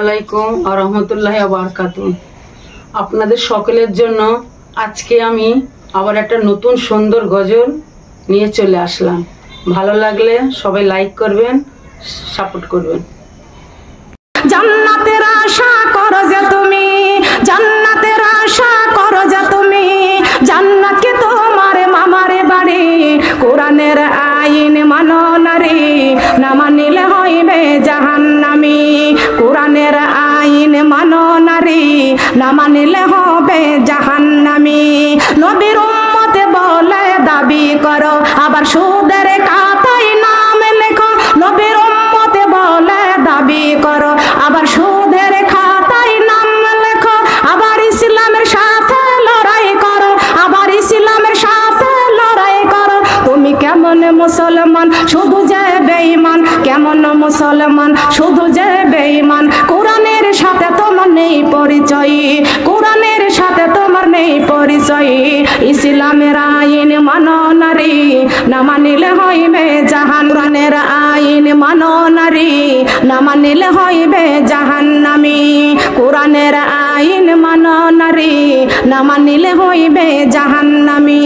আলাইকুম ওয়া রাহমাতুল্লাহি ওয়া বারাকাতুহু। আপনাদের সকলের জন্য আজকে আমি আবার একটা নতুন সুন্দর গজল নিয়ে চলে আসলাম। ভালো লাগলে সবাই লাইক করবেন, সাপোর্ট করবেন। জান্নাতের আশা করো যে তুমি, জান্নাতের আশা করো যে তুমি, জান্নাত কি তোমার মামারে বাড়ি? কোরআনের আইন মানো নারী, না মানিলে হইবে জাহান্নামী। কোরআনের আইন মানো নারী, না মানিলে হবে জাহান্নামী। নবীর উম্মত বলে দাবি করো, আবার সুদের খাতায় নাম লেখো। নবীর উম্মত বলে দাবি করো, আবার সুদের খাতায় নাম লেখো। আবার ইসলামের সাথে লড়াই করো, আবার ইসলামের সাথে লড়াই করো। তুমি কেমন মুসলমান শুধু যে বেঈমান? কেমন মুসলমান শুধু যে বেঈমান? কোরআনের সাথে তোমার নেই পরিচয়, কোরআনের সাথে তোমার নেই পরিচয়। ইসলামের আইন মানো নারী, না মানিলে হইবে জাহান। কোরআনের আইন মানো নারী, না মানিলে হইবে জাহান্নামী। কোরআনের আইন মানো নারী, না মানিলে হইবে জাহান্নামী।